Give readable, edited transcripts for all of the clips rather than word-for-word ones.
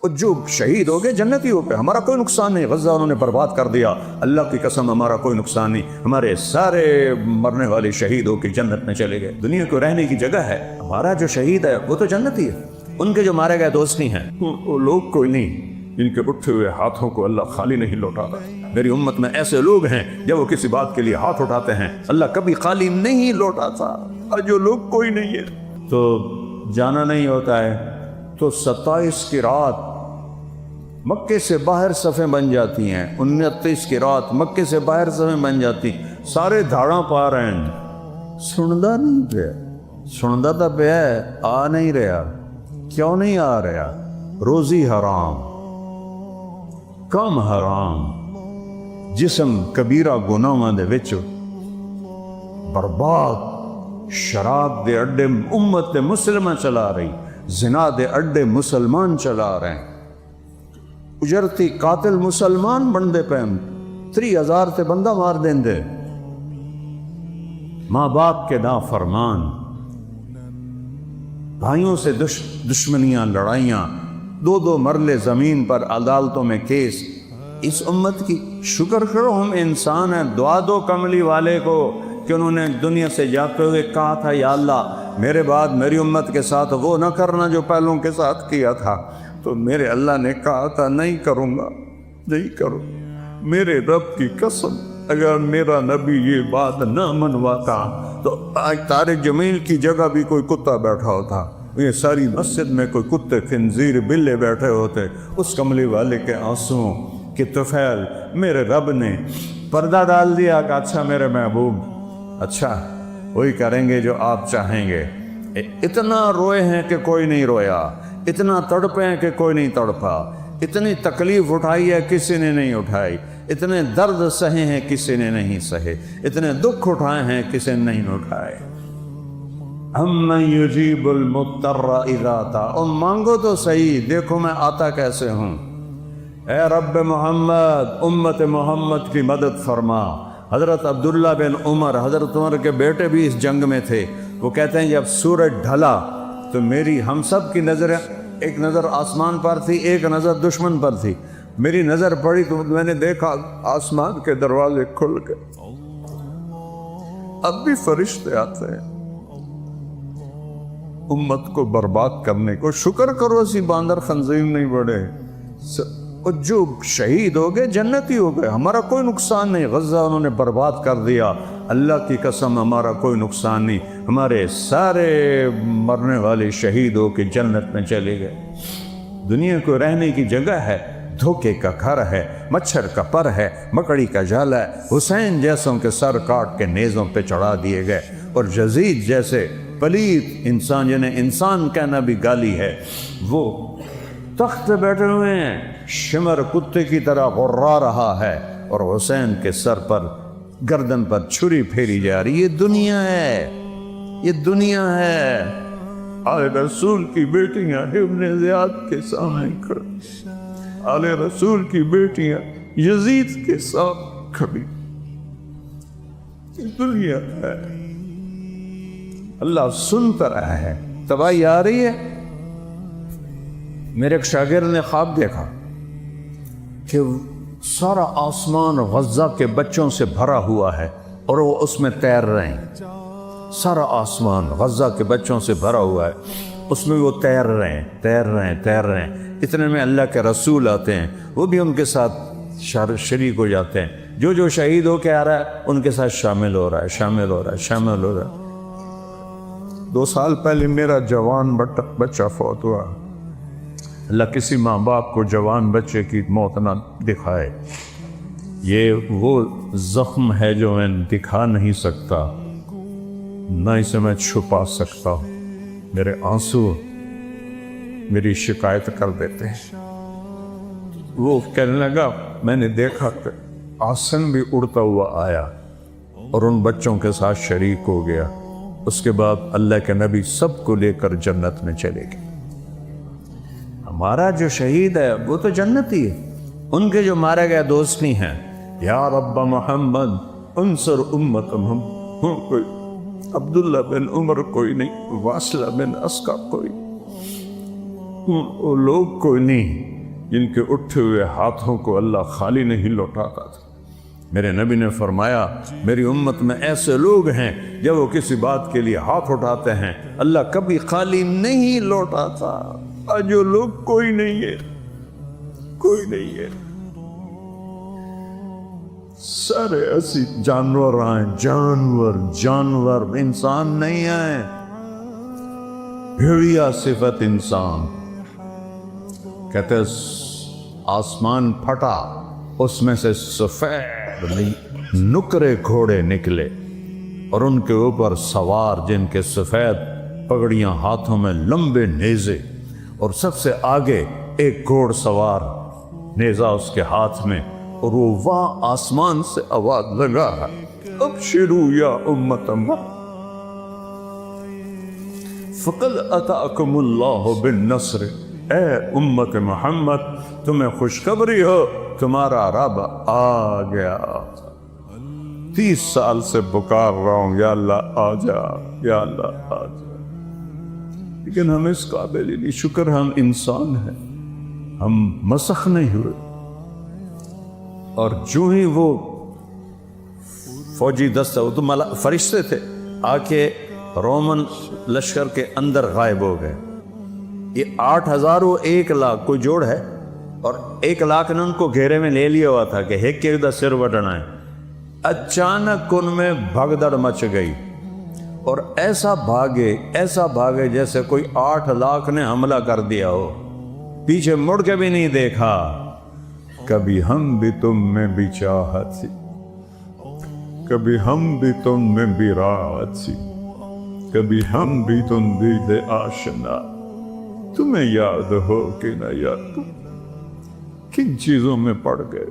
اور جو شہید ہو گئے جنتی ہو گئے، ہمارا کوئی نقصان نہیں، غزہ انہوں نے برباد کر دیا، اللہ کی قسم ہمارا کوئی نقصان نہیں، ہمارے سارے مرنے والے شہید ہو کے جنت میں چلے گئے۔ دنیا کو رہنے کی جگہ ہے، ہمارا جو شہید ہے وہ تو جنتی ہے، ان کے جو مارے گئے دوست نہیں ہیں، وہ لوگ کوئی نہیں جن کے اٹھے ہوئے ہاتھوں کو اللہ خالی نہیں لوٹاتا۔ میری امت میں ایسے لوگ ہیں جب وہ کسی بات کے لیے ہاتھ اٹھاتے ہیں اللہ کبھی خالی نہیں لوٹاتا، اور جو لوگ کوئی نہیں ہے تو جانا نہیں ہوتا ہے تو 27 کی رات مکے سے باہر صفیں بن جاتی ہیں، 29 کی رات مکے سے باہر صفیں بن جاتی، سارے دھاڑاں پا رہے ہیں، سندا نہیں پیا، سندا تو پیا ہے، آ نہیں رہا، کیوں نہیں آ رہا؟ روزی حرام، کم حرام، جسم کبیرہ گناہاں دے وچ برباد، شراب دے اڈے امت مسلمہ چلا رہی، زنا دے اڈے مسلمان چلا رہے ہیں، اجرتی قاتل مسلمان بندے پہ 30,000 تے بندہ مار دیں دے، ماں باپ کے نافرمان، بھائیوں سے دشمنیاں، لڑائیاں، 2 مرلے زمین پر عدالتوں میں کیس۔ اس امت کی شکر کرو ہم انسان ہیں، دعا دو کملی والے کو کہ انہوں نے دنیا سے جاتے ہوئے کہا تھا یا اللہ میرے بعد میری امت کے ساتھ وہ نہ کرنا جو پہلوں کے ساتھ کیا تھا، تو میرے اللہ نے کہا تھا نہیں کروں گا، نہیں کروں، میرے رب کی قسم اگر میرا نبی یہ بات نہ منواتا تو آج طارق جمیل کی جگہ بھی کوئی کتا بیٹھا ہوتا، یہ ساری مسجد میں کوئی کتے خنزیر بلے بیٹھے ہوتے۔ اس کملی والے کے آنسوؤں کی طفیل میرے رب نے پردہ ڈال دیا کہ اچھا میرے محبوب، اچھا وہی کریں گے جو آپ چاہیں گے۔ اتنا روئے ہیں کہ کوئی نہیں رویا، اتنا تڑپے ہیں کہ کوئی نہیں تڑپا، اتنی تکلیف اٹھائی ہے کسی نے نہیں اٹھائی، اتنے درد سہے ہیں کسی نے نہیں سہے، اتنے دکھ اٹھائے ہیں کسی نے نہیں اٹھائے۔ اَمَّن يُجِيبُ الْمُضْطَرَّ إِذَا دَعَاهُ، اور مانگو تو صحیح، دیکھو میں آتا کیسے ہوں۔ اے رب محمد، امت محمد کی مدد فرما۔ حضرت عبداللہ بن عمر، حضرت عمر کے بیٹے بھی اس جنگ میں تھے، وہ کہتے ہیں جب سورج ڈھلا تو میری ہم سب کی نظریں، ایک نظر آسمان پر تھی، ایک نظر دشمن پر تھی، میری نظر پڑی تو میں نے دیکھا آسمان کے دروازے کھل گئے، اب بھی فرشتے آتے ہیں امت کو برباد کرنے کو۔ شکر کرو اسی باندر خنزیر نہیں بڑھے، اور جو شہید ہو گئے جنتی ہو گئے، ہمارا کوئی نقصان نہیں، غزہ انہوں نے برباد کر دیا، اللہ کی قسم ہمارا کوئی نقصان نہیں، ہمارے سارے مرنے والے شہید ہو کے جنت میں چلے گئے۔ دنیا کو رہنے کی جگہ ہے، دھوکے کا گھر ہے، مچھر کا پر ہے، مکڑی کا جالا ہے، حسین جیسوں کے سر کاٹ کے نیزوں پہ چڑھا دیے گئے، اور یزید جیسے پلیت انسان جنہیں انسان کہنا بھی گالی ہے، وہ تخت پہ بیٹھے ہوئے ہیں، شمر کتے کی طرح غرا رہا ہے، اور حسین کے سر پر، گردن پر چھری پھیری جا رہی۔ یہ دنیا ہے، یہ دنیا ہے۔ آل رسول کی بیٹیاں ابن زیاد کے سامنے کھڑی، آل رسول کی بیٹیاں یزید کے سامنے کھڑی، دنیا ہے۔ اللہ سنتا رہا ہے، تباہی آ رہی ہے۔ میرے ایک شاگرد نے خواب دیکھا کہ سارا آسمان غزہ کے بچوں سے بھرا ہوا ہے اور وہ اس میں تیر رہے ہیں، سارا آسمان غزہ کے بچوں سے بھرا ہوا ہے، اس میں وہ تیر رہے ہیں، تیر رہے ہیں، تیر رہے ہیں۔ اتنے میں اللہ کے رسول آتے ہیں، وہ بھی ان کے ساتھ شریک ہو جاتے ہیں، جو شہید ہو کے آ رہا ہے ان کے ساتھ شامل ہو رہا ہے، شامل ہو رہا ہے، شامل ہو رہا ہے۔ 2 سال پہلے میرا جوان بچہ فوت ہوا، اللہ کسی ماں باپ کو جوان بچے کی موت نہ دکھائے، یہ وہ زخم ہے جو میں دکھا نہیں سکتا، نہ اسے میں چھپا سکتا ہوں۔ میرے آنسو میری شکایت کر دیتے ہیں۔ وہ کہنے لگا میں نے دیکھا کہ آسن بھی اڑتا ہوا آیا اور ان بچوں کے ساتھ شریک ہو گیا، اس کے بعد اللہ کے نبی سب کو لے کر جنت میں چلے گئے۔ ہمارا جو شہید ہے وہ تو جنتی ہے، ان کے جو مارے گئے دوست نہیں ہیں۔ یا رب محمد انصر امت محمد، کوئی عبداللہ بن عمر کوئی نہیں، واصلہ بن اسقع کوئی، وہ لوگ کوئی نہیں، جن کے اٹھے ہوئے ہاتھوں کو اللہ خالی نہیں لوٹاتا تھا۔ میرے نبی نے فرمایا میری امت میں ایسے لوگ ہیں جب وہ کسی بات کے لیے ہاتھ اٹھاتے ہیں اللہ کبھی خالی نہیں لوٹاتا۔ آج جو لوگ کوئی نہیں ہے، کوئی نہیں ہے، سارے ایسی جانور آئیں، جانور انسان نہیں آئے۔ بھیڑیا صفت انسان، کہتے آسمان پھٹا، اس میں سے سفید نکرے گھوڑے نکلے اور ان کے اوپر سوار جن کے سفید پگڑیاں ہاتھوں میں لمبے نیزے، اور سب سے آگے ایک گھوڑ سوار نیزہ اس کے ہاتھ میں، اور وہ وہاں آسمان سے آواز لگا ہے ابشروا یا امت محمد فقد اتاکم اللہ بالنصر، اے امت محمد تمہیں خوشخبری ہو تمہارا رب آ گیا۔ 30 سال سے پکار رہا ہوں یا اللہ آ جا، یا اللہ آ جا، لیکن ہم اس قابل ہی نہیں۔ شکر ہم انسان ہیں، ہم مسخ نہیں ہوئے۔ اور جو ہی وہ فوجی دستہ، وہ تو فرشتے تھے، آ کے رومن لشکر کے اندر غائب ہو گئے۔ یہ 8000 و 1 لاکھ کوئی جوڑ ہے، اور 1 لاکھ نے ان کو گھیرے میں لے لیا ہوا تھا کہ ہیک کے ادھر سر وٹنا ہے۔ اچانک ان میں بھگدڑ مچ گئی اور ایسا بھاگے جیسے کوئی 8 لاکھ نے حملہ کر دیا ہو، پیچھے مڑ کے بھی نہیں دیکھا۔ کبھی ہم بھی تم میں بھی چاہت سی، کبھی ہم بھی تم میں بھی راحت سی، کبھی ہم بھی تم بھی دے آشنا، تمہیں یاد ہو کہ نہ یاد، کن چیزوں میں پڑ گئے؟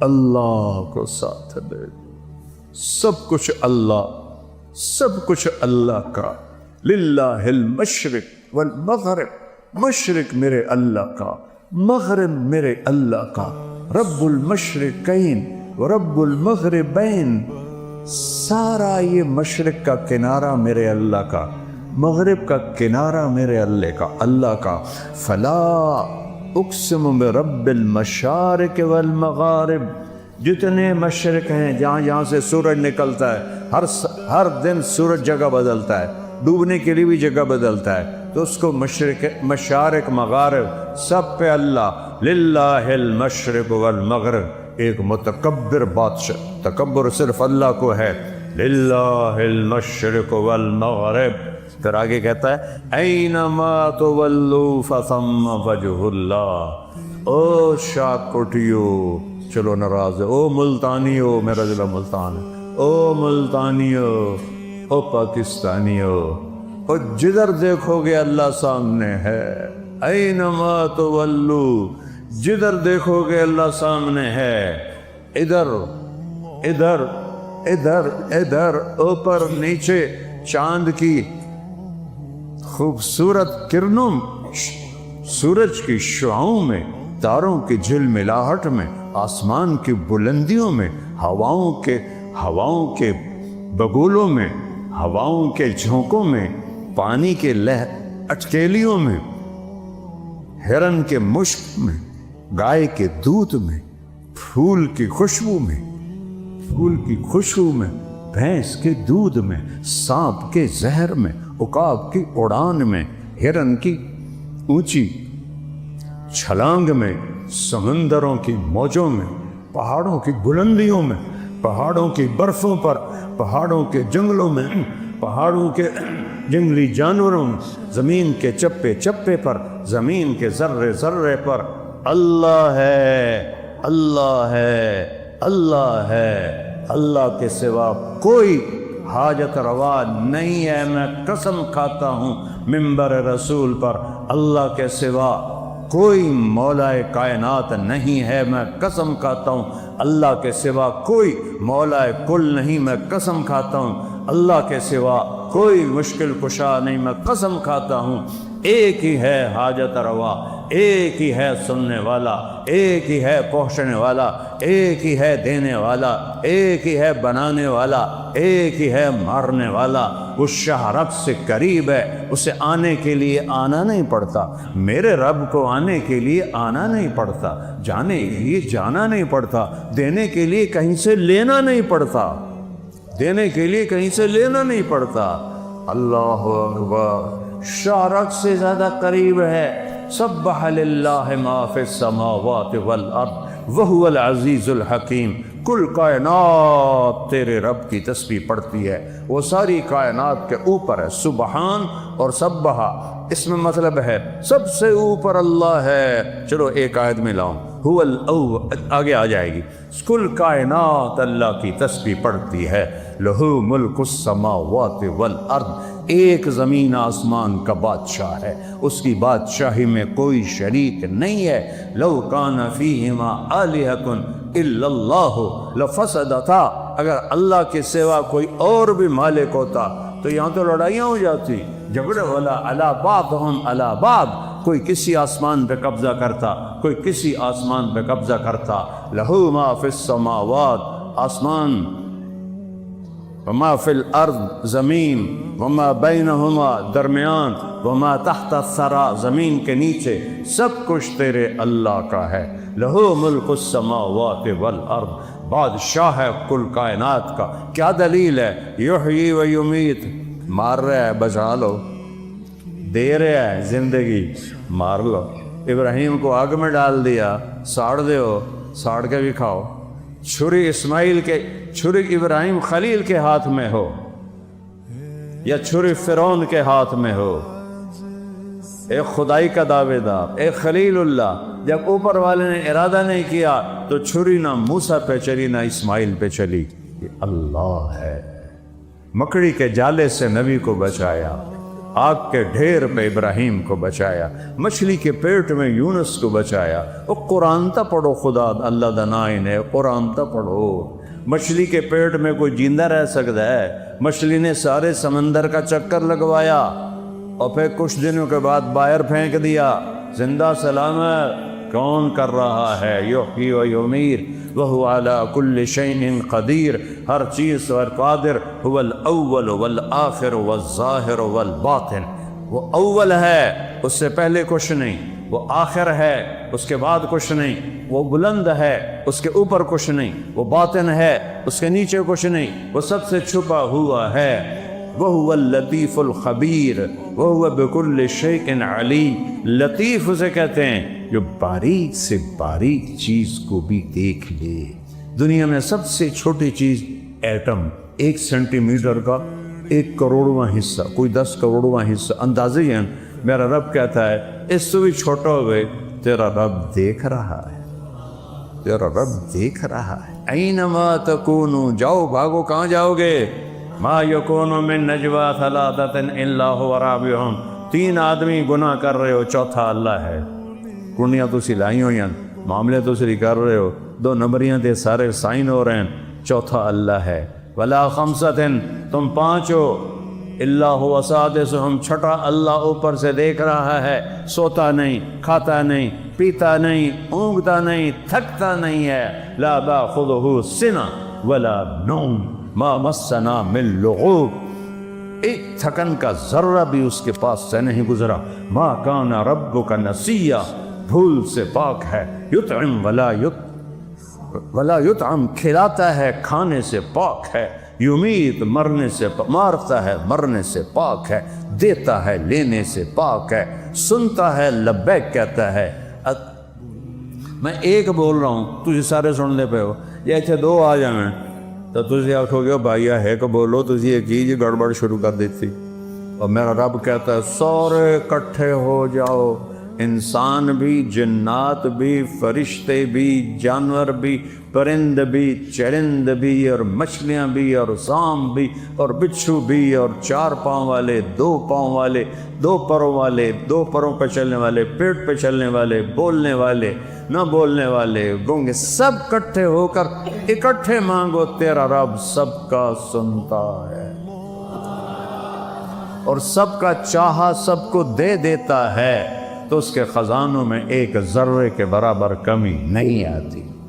اللہ کو ساتھ دے، سب کچھ اللہ کا۔ للہ المشرق والمغرب، مشرق میرے اللہ کا، مغرب میرے اللہ کا، رب المشرقین ورب المغربین، سارا یہ مشرق کا کنارہ میرے اللہ کا، مغرب کا کنارہ میرے اللہ کا۔ فلا اقسم برب المشارق والمغارب، جتنے مشرق ہیں جہاں سے سورج نکلتا ہے، ہر دن سورج جگہ بدلتا ہے، ڈوبنے کے لیے بھی جگہ بدلتا ہے، تو اس کو مشارق مغارب سب پہ اللہ۔ للہ المشرق والمغرب، ایک متکبر بادشاہ، تکبر صرف اللہ کو ہے، للہ المشرق والمغرب۔ پھر آگے کہتا ہے اینما تولوا فثم وجہ اللہ۔ او شاہ کوٹیو، چلو ناراض ہے، او ملتانیو، میرا ضلع ملتان ہے، او ملتانیو، او پاکستانیو، اور جدھر دیکھو گے اللہ سامنے ہے۔ اینما تولوا، جدھر دیکھو گے اللہ سامنے ہے، ادھر ادھر ادھر ادھر، اوپر نیچے، چاند کی خوبصورت کرنوں، سورج کی شعاؤں میں، تاروں کی جھلملاہٹ میں، آسمان کی بلندیوں میں، ہواؤں کے بگولوں میں، ہواؤں کے جھونکوں میں، پانی کے اٹکیلیوں میں، ہرن کے مشک میں، گائے کے دودھ میں، پھول کی خوشبو میں، بھینس کے دودھ میں، سانپ کے زہر میں، عقاب کی اڑان میں، ہرن کی اونچی چھلانگ میں، سمندروں کی موجوں میں، پہاڑوں کی بلندیوں میں، پہاڑوں کی برفوں پر، پہاڑوں کے جنگلوں میں، پہاڑوں کے جنگلی جانوروں میں، زمین کے چپے چپے پر، زمین کے ذرے ذرے پر اللہ ہے، اللہ ہے، اللہ ہے۔ اللہ کے سوا کوئی حاجت روا نہیں ہے۔ میں قسم کھاتا ہوں منبر رسول پر، اللہ کے سوا کوئی مولا کائنات نہیں ہے۔ میں قسم کھاتا ہوں اللہ کے سوا کوئی مولا کل نہیں۔ میں قسم کھاتا ہوں اللہ کے سوا کوئی مشکل کشا نہیں۔ میں قسم کھاتا ہوں ایک ہی ہے حاجت روا، ایک ہی ہے سننے والا، ایک ہی ہے پہنچنے والا، ایک ہی ہے دینے والا، ایک ہی ہے بنانے والا، ایک ہی ہے مارنے والا۔ وہ شاہ رب سے قریب ہے، اسے آنے کے لیے آنا نہیں پڑتا، میرے رب کو آنے کے لیے آنا نہیں پڑتا، جانے کے لیے جانا نہیں پڑتا، دینے کے لیے کہیں سے لینا نہیں پڑتا، دینے کے لیے کہیں سے لینا نہیں پڑتا۔ اللہ اکبر، شاہ رب سے زیادہ قریب ہے۔ سبح للہ ما فی السماوات والارض وہو العزیز الحکیم۔ کل کائنات تیرے رب کی تسبیح پڑھتی ہے، وہ ساری کائنات کے اوپر ہے۔ سبحان اور سبحہ اس میں مطلب ہے سب سے اوپر اللہ ہے۔ چلو ایک آیت میں لاؤں، هو الاول آگے آ جائے گی۔ کل کائنات اللہ کی تسبیح پڑھتی ہے۔ لہو ملک السماوات والارض، ایک زمین آسمان کا بادشاہ ہے، اس کی بادشاہی میں کوئی شریک نہیں ہے۔ لو کان فیہما آلہۃ الا اللہ لفسدتا، اگر اللہ کے سوا کوئی اور بھی مالک ہوتا تو یہاں تو لڑائیاں ہو جاتی، جھگڑے والا علی بعضہم علی بعض، کوئی کسی آسمان پہ قبضہ کرتا، کوئی کسی آسمان پہ قبضہ کرتا۔ لہو ما فی السماوات، آسمان، وما فی الارض، زمین، وما بینہما، درمیان، وما تحت الثری، زمین کے نیچے، سب کچھ تیرے اللہ کا ہے۔ لہو ملک السماوات والارض، بادشاہ ہے کل کائنات کا۔ کیا دلیل ہے؟ یحیی و یمیت، مار رہا ہے بچا لو، دے رہا ہے زندگی، مار لو۔ ابراہیم کو آگ میں ڈال دیا، ساڑ دیو، ساڑ کے بھی کھاؤ۔ چھری اسماعیل کے، چھری ابراہیم خلیل کے ہاتھ میں ہو یا چھری فرعون کے ہاتھ میں ہو، ایک خدائی کا دعوے دار، ایک خلیل اللہ، جب اوپر والے نے ارادہ نہیں کیا تو چھری نہ موسیٰ پہ چلی نہ اسماعیل پہ چلی۔ یہ اللہ ہے۔ مکڑی کے جالے سے نبی کو بچایا، آگ کے ڈھیر پہ ابراہیم کو بچایا، مچھلی کے پیٹ میں یونس کو بچایا۔ وہ قرآن تا پڑھو، خدا اللہ دنائن ہے، قرآن تا پڑھو۔ مچھلی کے پیٹ میں کوئی زندہ رہ سکتا ہے؟ مچھلی نے سارے سمندر کا چکر لگوایا اور پھر کچھ دنوں کے بعد باہر پھینک دیا، زندہ سلامت۔ کون کر رہا ہے؟ یحیی و یمیت وہو علی کل شیء قدیر، ہر چیز پر قادر۔ هو الاول والآخر والظاہر والباطن، وہ اول ہے، اس سے پہلے کچھ نہیں، وہ آخر ہے، اس کے بعد کچھ نہیں، وہ بلند ہے، اس کے اوپر کچھ نہیں، وہ باطن ہے، اس کے نیچے کچھ نہیں، وہ سب سے چھپا ہوا ہے۔ وَهُوَ اللَّطِيفُ الْخَبِيرُ وَهُوَ بِكُلِّ شَيْءٍ عَلِيمٌ۔ لطیف اسے کہتے ہیں جو باریک سے باریک چیز کو بھی دیکھ لے۔ دنیا میں سب سے چھوٹی چیز ایٹم، 1 سینٹی میٹر کا 1 کروڑواں حصہ، کوئی 10 کروڑواں حصہ، اندازے ہیں۔ میرا رب کہتا ہے اس سے بھی چھوٹا ہوئے تیرا رب دیکھ رہا ہے، تیرا رب دیکھ رہا ہے۔ اینما تکونوا، جاؤ بھاگو، کہاں جاؤ گے؟ ما یکون من نجوا ثلاثۃ الا هو رابعہم، 3 آدمی گناہ کر رہے ہو، چوتھا اللہ ہے۔ کنیاں تو سلائی ہوئی ہیں، معاملے تو سری کر رہے ہو، 2 نمبریاں تے سارے سائن ہو رہے ہیں، چوتھا اللہ ہے۔ ولا خمسۃ، تم 5 ہو، الا هو سادسہم، چھٹا اللہ اوپر سے دیکھ رہا ہے، سوتا نہیں، کھاتا نہیں، پیتا نہیں، اونگتا نہیں، تھکتا نہیں ہے۔ لا تأخذہ سنہ ولا نوم ما مسنا من لغوب، ایک تھکن کا ذرہ بھی اس کے پاس سے نہیں گزرا۔ ما کان ربک نسیا، بھول سے پاک ہے۔ یطعم ولا یطعم، کھلاتا ہے، کھانے سے پاک ہے۔ یمیت، مرنے سے مارتا ہے، مرنے سے پاک ہے۔ دیتا ہے، لینے سے پاک ہے۔ سنتا ہے، لبیک کہتا ہے۔ میں ایک بول رہا ہوں، تجھے سارے سننے پہ ہو، یا اتنے 2 آ جائیں تو تجھے آکھو گے بھائی ہے کہ بولو، تجھے یہ کی گڑبڑ شروع کر دیتی۔ اور میرا رب کہتا ہے سارے اکٹھے ہو جاؤ، انسان بھی، جنات بھی، فرشتے بھی، جانور بھی، پرند بھی، چرند بھی، اور مچھلیاں بھی، اور سام بھی، اور بچھو بھی، اور 4 پاؤں والے، 2 پاؤں والے، 2 پروں والے، 2 پروں پہ چلنے والے، پیٹ پہ چلنے والے، بولنے والے، نہ بولنے والے، گونگے، سب اکٹھے ہو کر اکٹھے مانگو، تیرا رب سب کا سنتا ہے اور سب کا چاہا سب کو دے دیتا ہے۔ تو اس کے خزانوں میں ایک ذرے کے برابر کمی نہیں آتی۔